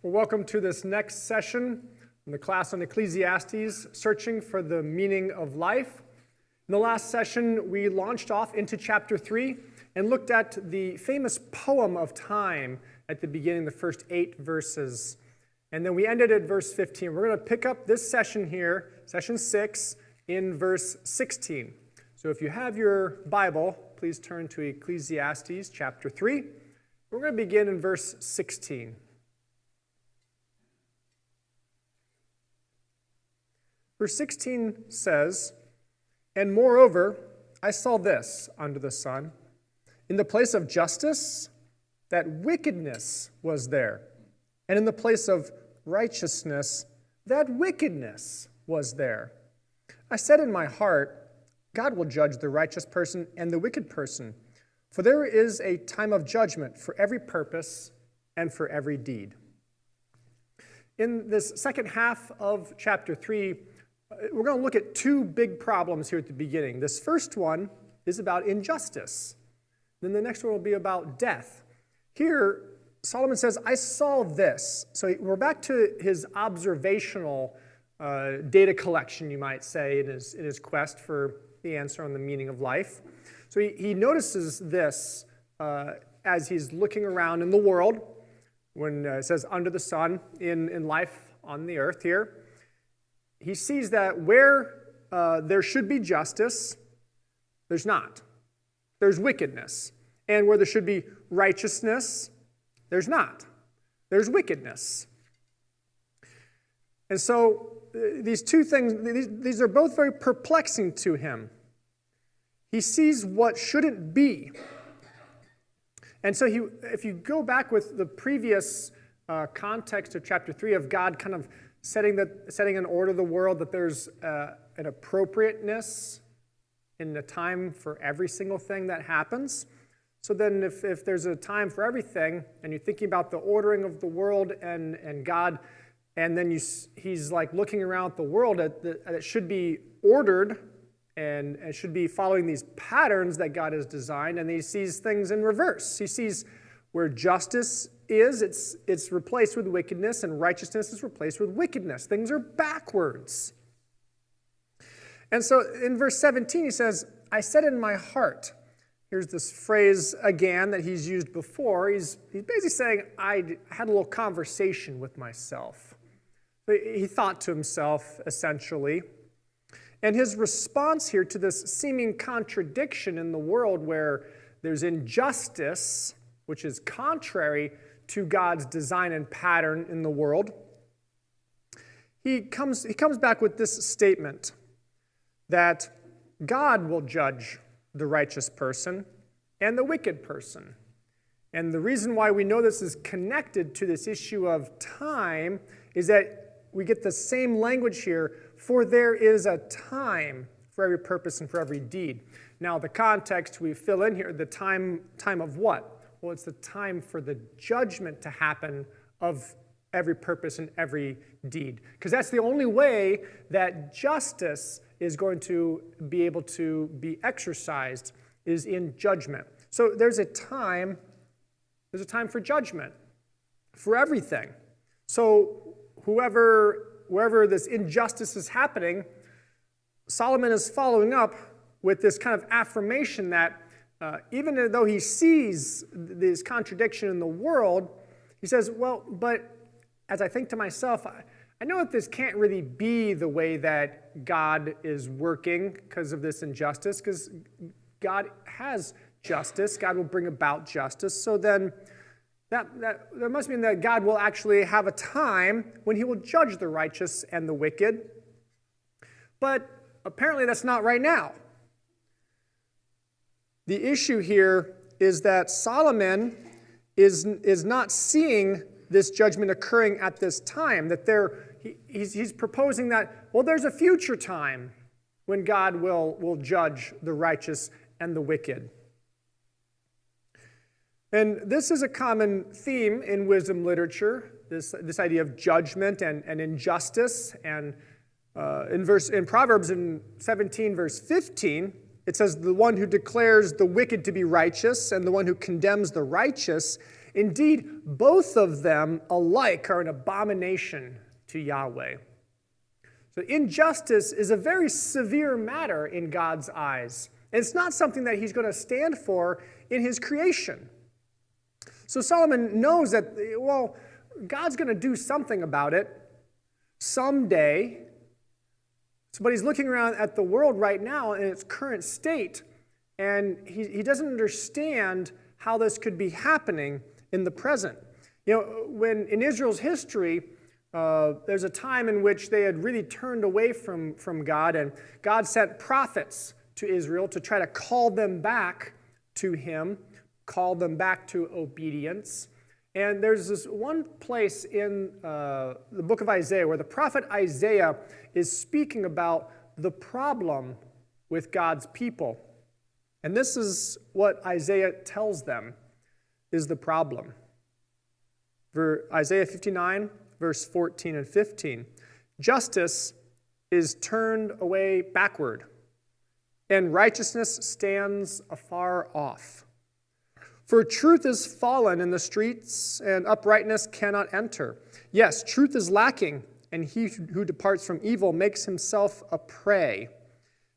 Well, welcome to this next session in the class on Ecclesiastes, Searching for the Meaning of Life. In the last session, we launched off into chapter 3 and looked at the famous poem of time at the beginning, the first 8 verses. And then we ended at verse 15. We're going to pick up this session here, session 6, in verse 16. So if you have your Bible, please turn to Ecclesiastes chapter 3. We're going to begin in verse 16. Verse 16 says, "And moreover, I saw this under the sun, in the place of justice, that wickedness was there, and in the place of righteousness, that wickedness was there. I said in my heart, God will judge the righteous person and the wicked person, for there is a time of judgment for every purpose and for every deed." In this second half of chapter 3, we're going to look at two big problems here at the beginning. This first one is about injustice. Then the next one will be about death. Here, Solomon says, I saw this. So we're back to his observational data collection, you might say, in his quest for the answer on the meaning of life. So he notices this as he's looking around in the world, when it says under the sun, in life on the earth here. He sees that where there should be justice, there's not. There's wickedness. And where there should be righteousness, there's not. There's wickedness. And so these two things, these are both very perplexing to him. He sees what shouldn't be. And so if you go back with the previous context of chapter 3 of God kind of setting in order the world, that there's an appropriateness in the time for every single thing that happens. So then if there's a time for everything, and you're thinking about the ordering of the world and God, and then he's like looking around at the world that should be ordered and should be following these patterns that God has designed, and he sees things in reverse. He sees where justice is, it's replaced with wickedness, and righteousness is replaced with wickedness. Things are backwards. And so in verse 17 he says, I said in my heart. Here's this phrase again that he's used before. He's basically saying, I had a little conversation with myself. He thought to himself, essentially. And his response here to this seeming contradiction in the world where there's injustice, which is contrary to God's design and pattern in the world, he comes back with this statement that God will judge the righteous person and the wicked person. And the reason why we know this is connected to this issue of time is that we get the same language here, for there is a time for every purpose and for every deed. Now, the context we fill in here, the time of what? Well, it's the time for the judgment to happen of every purpose and every deed. Because that's the only way that justice is going to be able to be exercised, is in judgment. So there's a time for judgment for everything. So wherever this injustice is happening, Solomon is following up with this kind of affirmation that even though he sees this contradiction in the world, he says, well, but as I think to myself, I know that this can't really be the way that God is working because of this injustice, because God has justice. God will bring about justice. So then that must mean that God will actually have a time when he will judge the righteous and the wicked. But apparently that's not right now. The issue here is that Solomon is not seeing this judgment occurring at this time, that he's proposing that, well, there's a future time when God will judge the righteous and the wicked. And this is a common theme in wisdom literature, this idea of judgment and injustice. And in Proverbs in 17, verse 15, it says, the one who declares the wicked to be righteous and the one who condemns the righteous Indeed, both of them alike are an abomination to Yahweh. So injustice is a very severe matter in God's eyes. And it's not something that he's going to stand for in his creation. So Solomon knows that, well, God's going to do something about it someday. But he's looking around at the world right now in its current state, and he doesn't understand how this could be happening in the present. You know, when in Israel's history, there's a time in which they had really turned away from God, and God sent prophets to Israel to try to call them back to him, call them back to obedience. And there's this one place in the book of Isaiah where the prophet Isaiah is speaking about the problem with God's people. And this is what Isaiah tells them is the problem. For Isaiah 59, verse 14 and 15, justice is turned away backward, and righteousness stands afar off. For truth is fallen in the streets, and uprightness cannot enter. Yes, truth is lacking, and he who departs from evil makes himself a prey.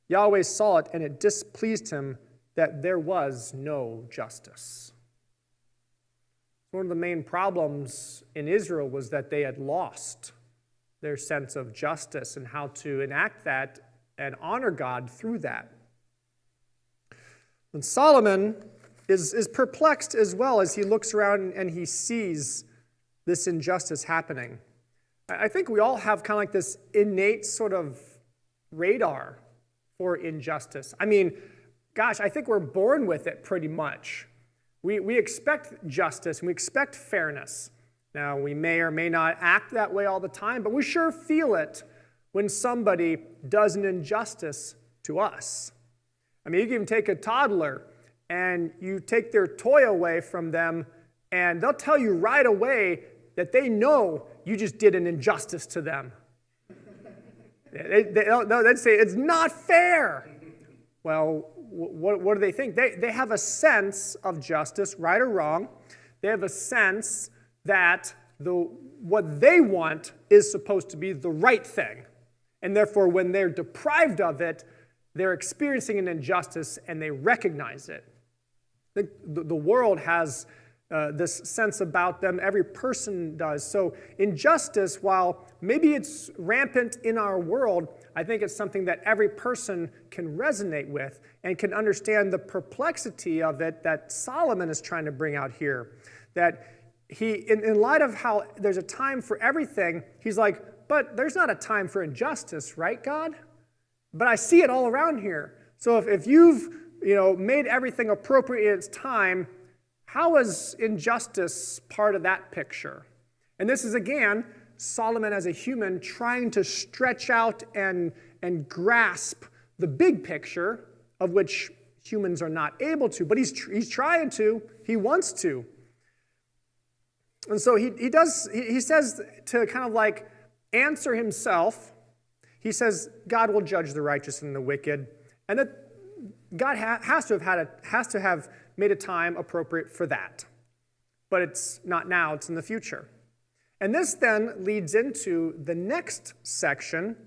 Yahweh saw it, and it displeased him that there was no justice. One of the main problems in Israel was that they had lost their sense of justice and how to enact that and honor God through that. And Solomon is perplexed as well as he looks around and he sees this injustice happening. I think we all have kind of like this innate sort of radar for injustice. I mean, gosh, I think we're born with it pretty much. We expect justice and we expect fairness. Now, we may or may not act that way all the time, but we sure feel it when somebody does an injustice to us. I mean, you can even take a toddler and you take their toy away from them, and they'll tell you right away that they know you just did an injustice to them. They'd say, it's not fair. Well, what do they think? They have a sense of justice, right or wrong. They have a sense that what they want is supposed to be the right thing. And therefore, when they're deprived of it, they're experiencing an injustice and they recognize it. The world has this sense about them. Every person does. So injustice, while maybe it's rampant in our world, I think it's something that every person can resonate with and can understand the perplexity of it that Solomon is trying to bring out here. That he, in light of how there's a time for everything, he's like, but there's not a time for injustice, right, God? But I see it all around here. So if you've made everything appropriate in its time, how is injustice part of that picture? And this is, again, Solomon as a human trying to stretch out and grasp the big picture, of which humans are not able to, but he's trying to, he wants to. And so he says to kind of like answer himself, he says God will judge the righteous and the wicked, and that God has to have made a time appropriate for that. But it's not now, it's in the future. And this then leads into the next section.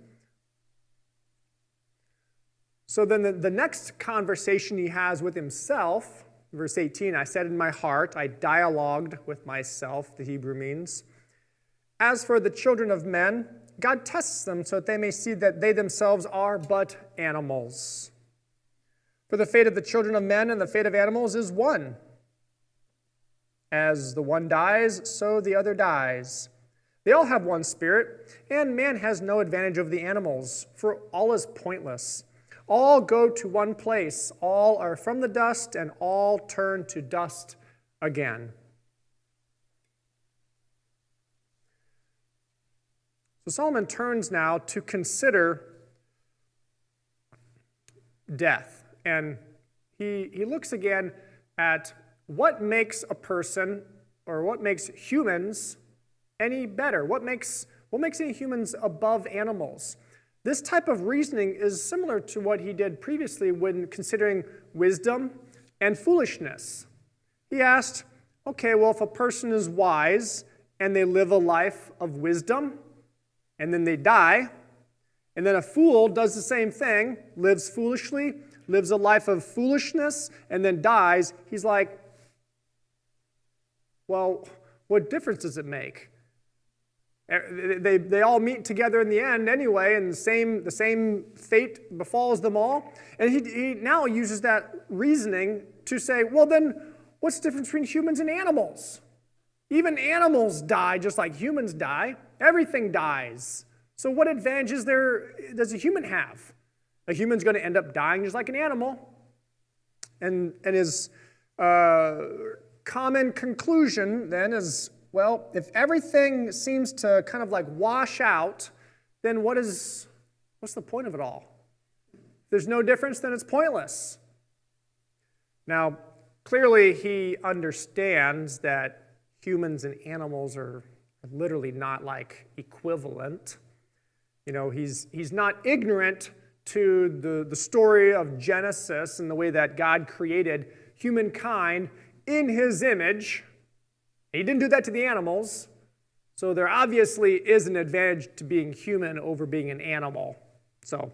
So then the next conversation he has with himself, verse 18, I said in my heart, I dialogued with myself, the Hebrew means. As for the children of men, God tests them so that they may see that they themselves are but animals. For the fate of the children of men and the fate of animals is one. As the one dies, so the other dies. They all have one spirit, and man has no advantage over the animals, for all is pointless. All go to one place, all are from the dust, and all turn to dust again. So Solomon turns now to consider death. And he looks again at what makes a person, or what makes humans any better. What makes any humans above animals? This type of reasoning is similar to what he did previously when considering wisdom and foolishness. He asked, okay, well, if a person is wise and they live a life of wisdom, and then they die, and then a fool does the same thing, lives foolishly, lives a life of foolishness, and then dies, he's like, well, what difference does it make? They all meet together in the end anyway, and the same fate befalls them all. And he now uses that reasoning to say, well, then what's the difference between humans and animals? Even animals die just like humans die. Everything dies. So what advantages does a human have? A human's going to end up dying just like an animal. And his common conclusion then is, well, if everything seems to kind of like wash out, then what's the point of it all? If there's no difference, then it's pointless. Now, clearly he understands that humans and animals are literally not like equivalent. You know, he's not ignorant to the story of Genesis and the way that God created humankind in his image. He didn't do that to the animals, so there obviously is an advantage to being human over being an animal. So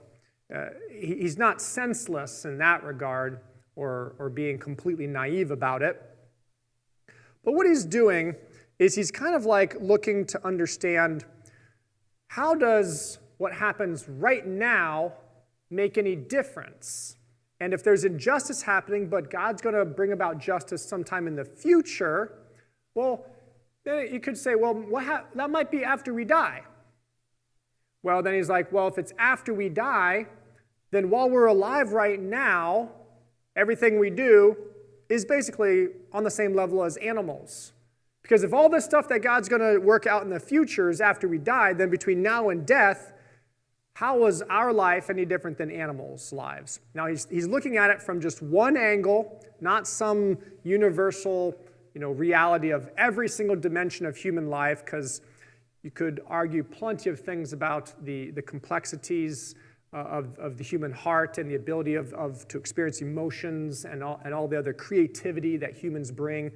he's not senseless in that regard or being completely naive about it. But what he's doing is he's kind of like looking to understand, how does what happens right now make any difference? And if there's injustice happening, but God's going to bring about justice sometime in the future, well, then you could say, well, that might be after we die. Well, then he's like, well, if it's after we die, then while we're alive right now, everything we do is basically on the same level as animals. Because if all this stuff that God's going to work out in the future is after we die, then between now and death, how is our life any different than animals' lives? Now, he's looking at it from just one angle, not some universal reality of every single dimension of human life, because you could argue plenty of things about the complexities of the human heart and the ability to experience emotions and all the other creativity that humans bring.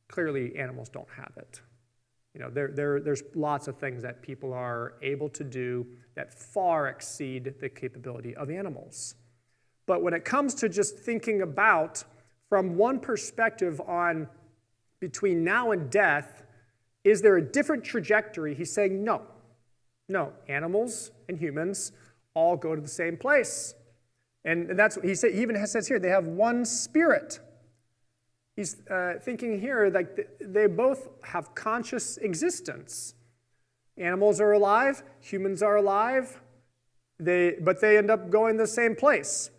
Clearly, animals don't have it. There's lots of things that people are able to do that far exceed the capability of animals. But when it comes to just thinking about, from one perspective on between now and death, is there a different trajectory? He's saying no. No, animals and humans all go to the same place. And that's what he said. He even says here, they have one spirit. He's thinking here like they both have conscious existence. Animals are alive, humans are alive, but they end up going the same place.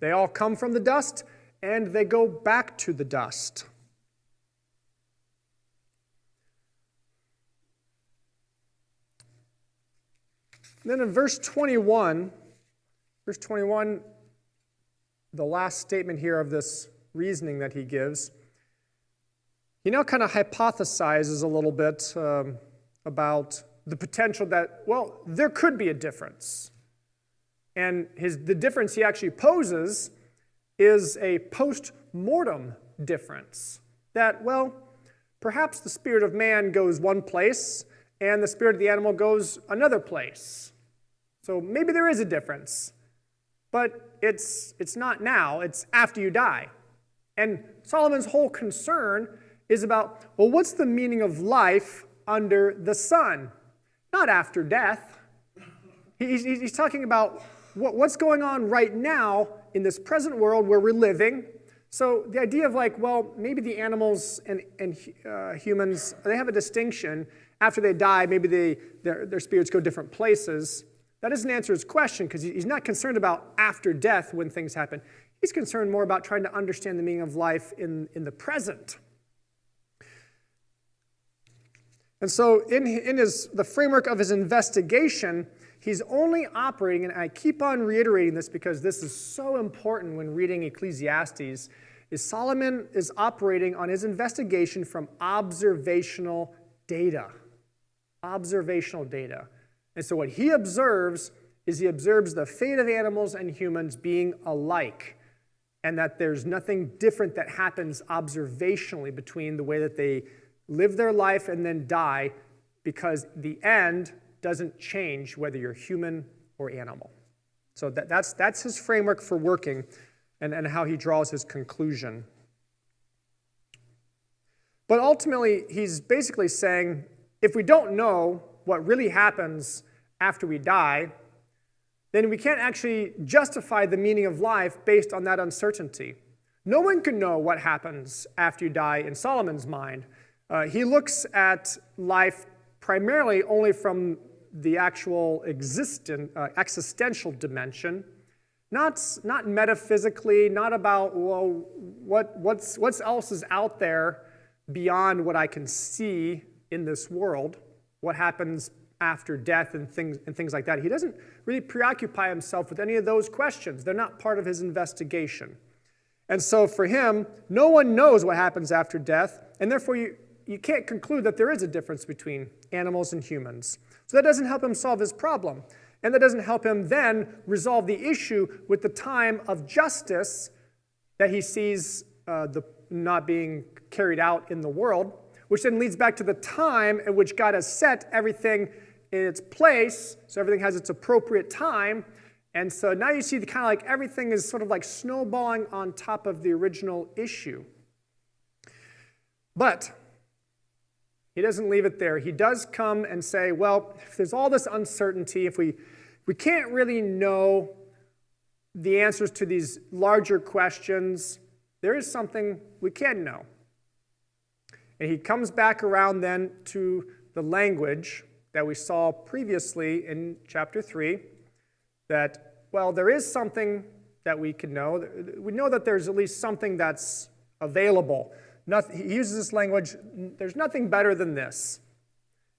They all come from the dust, and they go back to the dust. Then in verse 21, the last statement here of this reasoning that he gives, he now kind of hypothesizes a little bit about the potential that, well, there could be a difference. And the difference he actually poses is a post-mortem difference. That, well, perhaps the spirit of man goes one place and the spirit of the animal goes another place. So maybe there is a difference. But it's not now, it's after you die. And Solomon's whole concern is about, well, what's the meaning of life under the sun? Not after death. He's talking about what's going on right now in this present world where we're living. So the idea of like, well, maybe the animals and humans, they have a distinction. After they die, maybe their spirits go different places. That doesn't answer his question, because he's not concerned about after death when things happen. He's concerned more about trying to understand the meaning of life in the present. And so in the framework of his investigation, he's only operating, and I keep on reiterating this because this is so important when reading Ecclesiastes, is Solomon is operating on his investigation from observational data. Observational data. And so what he observes is he observes the fate of animals and humans being alike. and that there's nothing different that happens observationally between the way that they live their life and then die, because the end doesn't change whether you're human or animal. So that's his framework for working and how he draws his conclusion. But ultimately, he's basically saying, if we don't know what really happens after we die, then we can't actually justify the meaning of life based on that uncertainty. No one can know what happens after you die in Solomon's mind. He looks at life primarily only from the actual existential dimension, not metaphysically, not about, well, what else is out there beyond what I can see in this world, what happens after death and things like that. He doesn't really preoccupy himself with any of those questions. They're not part of his investigation. And so for him, no one knows what happens after death, and therefore you can't conclude that there is a difference between animals and humans. So that doesn't help him solve his problem. And that doesn't help him then resolve the issue with the time of justice that he sees not being carried out in the world, which then leads back to the time at which God has set everything in its place, so everything has its appropriate time. And so now you see kind of like everything is sort of like snowballing on top of the original issue. But he doesn't leave it there. He does come and say, well, if there's all this uncertainty, if we can't really know the answers to these larger questions, there is something we can know. And he comes back around then to the language that we saw previously in chapter 3, that, well, there is something that we can know. We know that there's at least something that's available. He uses this language, there's nothing better than this.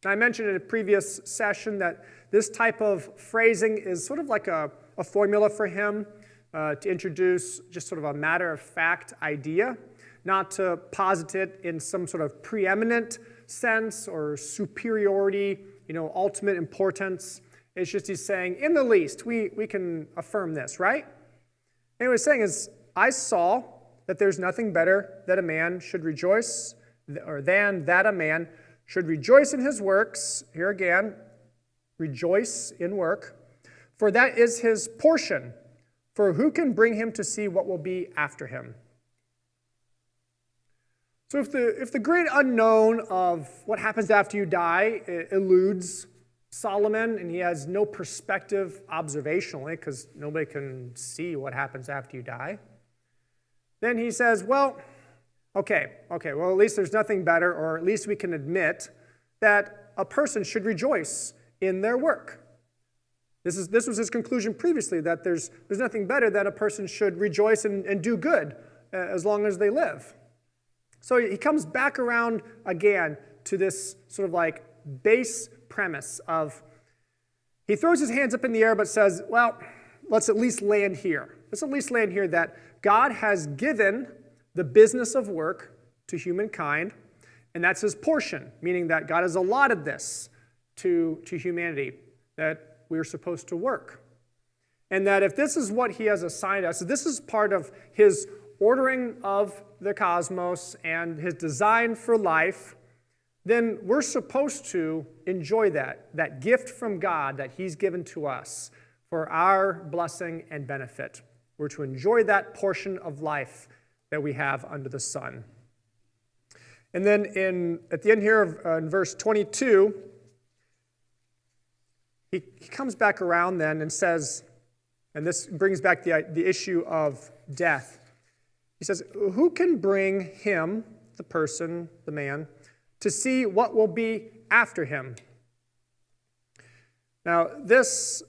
And I mentioned in a previous session that this type of phrasing is sort of like a formula for him to introduce just sort of a matter-of-fact idea, not to posit it in some sort of preeminent sense or superiority, ultimate importance. It's just he's saying, in the least, we can affirm this, right? And what he's saying is, I saw that there's nothing better that a man should rejoice, or than that a man should rejoice in his works. Here again, rejoice in work, for that is his portion. For who can bring him to see what will be after him? So if the great unknown of what happens after you die eludes Solomon, and he has no perspective observationally, because nobody can see what happens after you die, then he says, well, okay, well, at least there's nothing better, or at least we can admit that a person should rejoice in their work. This was his conclusion previously, that there's nothing better than a person should rejoice and do good as long as they live. So he comes back around again to this sort of like base premise of, he throws his hands up in the air but says, well, let's at least land here. Let's at least land here that God has given the business of work to humankind, and that's his portion, meaning that God has allotted this to humanity, that we are supposed to work. And that if this is what he has assigned us, this is part of his ordering of the cosmos and his design for life, then we're supposed to enjoy that gift from God that he's given to us for our blessing and benefit. We're to enjoy that portion of life that we have under the sun. And then at the end here in verse 22, he comes back around then and says, and this brings back the issue of death. He says, who can bring him, the person, the man, to see what will be after him? Now, this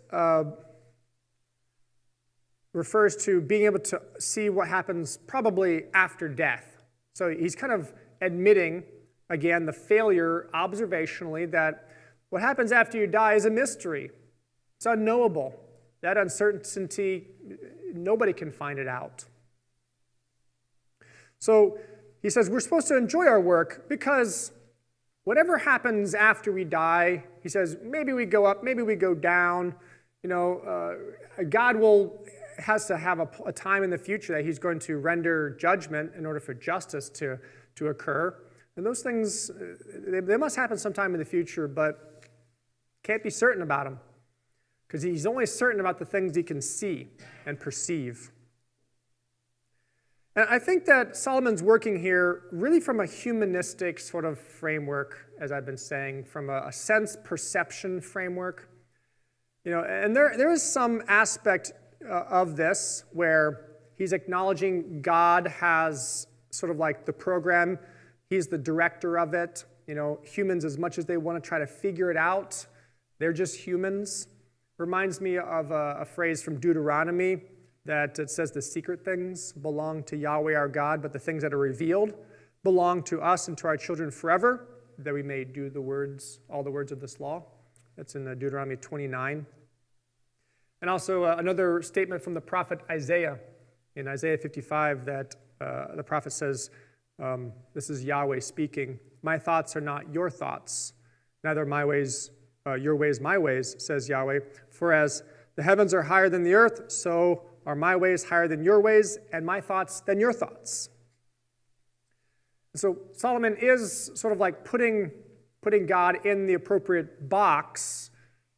refers to being able to see what happens probably after death. So he's kind of admitting, again, the failure observationally that what happens after you die is a mystery. It's unknowable. That uncertainty, nobody can find it out. So he says we're supposed to enjoy our work because whatever happens after we die, he says, maybe we go up, maybe we go down. God will has to have a time in the future that he's going to render judgment in order for justice to occur. And those things, they must happen sometime in the future, but can't be certain about them, because he's only certain about the things he can see and perceive. And I think that Solomon's working here really from a humanistic sort of framework, as I've been saying, from a sense perception framework. And there is some aspect of this where he's acknowledging God has sort of like the program. He's the director of it. Humans, as much as they want to try to figure it out, they're just humans. Reminds me of a phrase from Deuteronomy that it says the secret things belong to Yahweh our God, but the things that are revealed belong to us and to our children forever, that we may do all the words of this law. That's in Deuteronomy 29. And also another statement from the prophet Isaiah, in Isaiah 55, that the prophet says, this is Yahweh speaking, "My thoughts are not your thoughts, neither my ways, your ways, my ways, says Yahweh. For as the heavens are higher than the earth, so are my ways higher than your ways, and my thoughts than your thoughts." So Solomon is sort of like putting God in the appropriate box,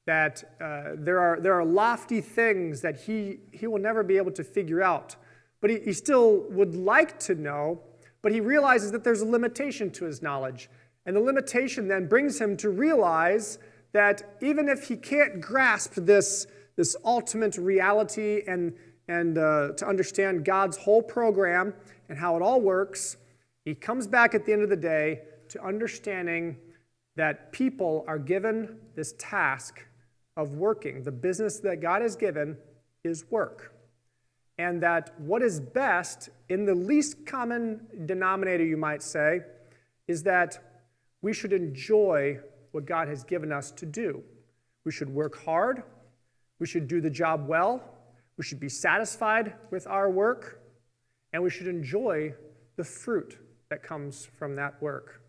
that there are lofty things that he will never be able to figure out. But he still would like to know, but he realizes that there's a limitation to his knowledge. And the limitation then brings him to realize that even if he can't grasp this ultimate reality and to understand God's whole program and how it all works, he comes back at the end of the day to understanding that people are given this task of working. The business that God has given is work. And that what is best, in the least common denominator, you might say, is that we should enjoy what God has given us to do. We should work hard. We should do the job well. We should be satisfied with our work. And we should enjoy the fruit that comes from that work.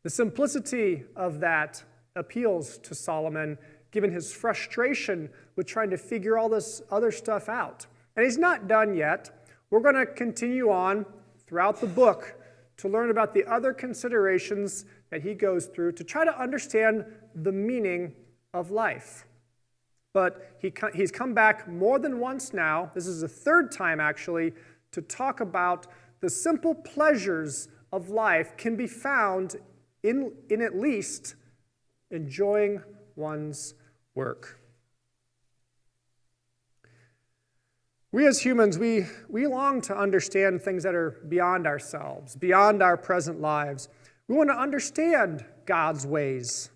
The simplicity of that appeals to Solomon, given his frustration with trying to figure all this other stuff out. And he's not done yet. We're going to continue on throughout the book to learn about the other considerations that he goes through to try to understand the meaning of life. But he's come back more than once now, this is the third time actually, to talk about the simple pleasures of life can be found in at least enjoying one's work. We as humans, we long to understand things that are beyond ourselves, beyond our present lives. We want to understand God's ways.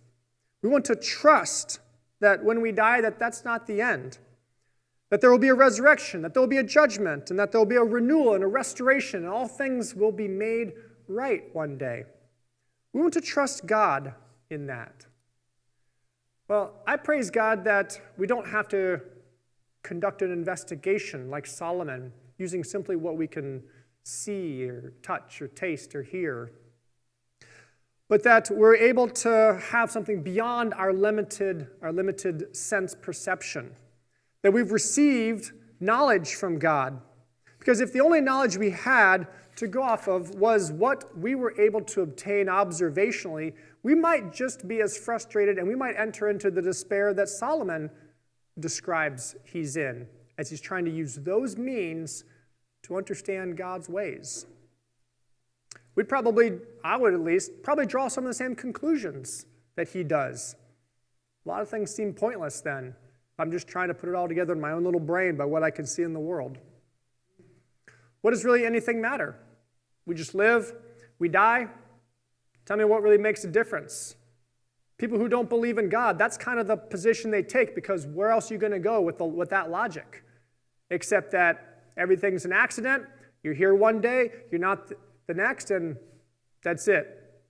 We want to trust that when we die, that's not the end, that there will be a resurrection, that there will be a judgment, and that there will be a renewal and a restoration, and all things will be made right one day. We want to trust God in that. Well, I praise God that we don't have to conduct an investigation like Solomon, using simply what we can see or touch or taste or hear, but that we're able to have something beyond our limited sense perception, that we've received knowledge from God. Because if the only knowledge we had to go off of was what we were able to obtain observationally, we might just be as frustrated and we might enter into the despair that Solomon describes he's in, as he's trying to use those means to understand God's ways. I would at least, draw some of the same conclusions that he does. A lot of things seem pointless then. I'm just trying to put it all together in my own little brain by what I can see in the world. What does really anything matter? We just live, we die. Tell me what really makes a difference. People who don't believe in God, that's kind of the position they take, because where else are you going to go with that logic? Except that everything's an accident. You're here one day, you're not the next, and that's it.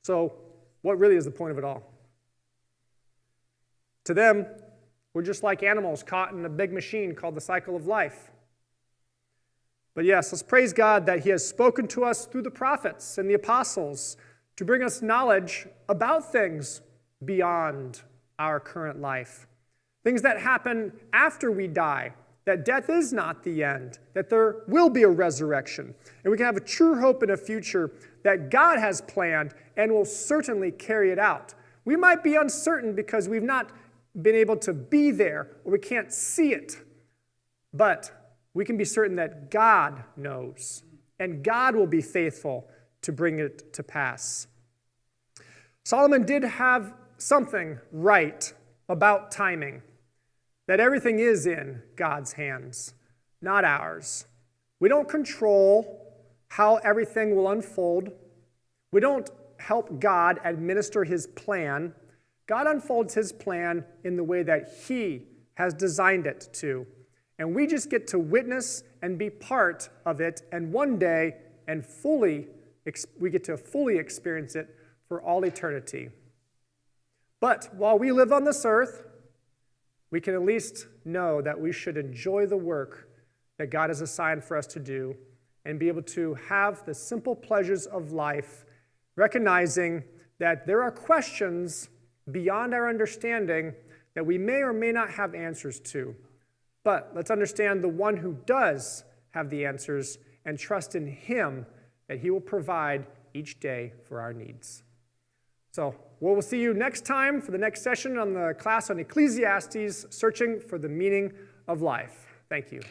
So what really is the point of it all? To them, we're just like animals caught in a big machine called the cycle of life. But yes, let's praise God that he has spoken to us through the prophets and the apostles to bring us knowledge about things beyond our current life, things that happen after we die, that death is not the end, that there will be a resurrection, and we can have a true hope in a future that God has planned and will certainly carry it out. We might be uncertain because we've not been able to be there or we can't see it, but we can be certain that God knows and God will be faithful to bring it to pass. Solomon did have something right about timing, that everything is in God's hands, not ours. We don't control how everything will unfold. We don't help God administer his plan. God unfolds his plan in the way that he has designed it to. And we just get to witness and be part of it, and one day we get to fully experience it for all eternity. But while we live on this earth, we can at least know that we should enjoy the work that God has assigned for us to do and be able to have the simple pleasures of life, recognizing that there are questions beyond our understanding that we may or may not have answers to. But let's understand the one who does have the answers and trust in him that he will provide each day for our needs. So we'll see you next time for the next session on the class on Ecclesiastes, Searching for the Meaning of Life. Thank you.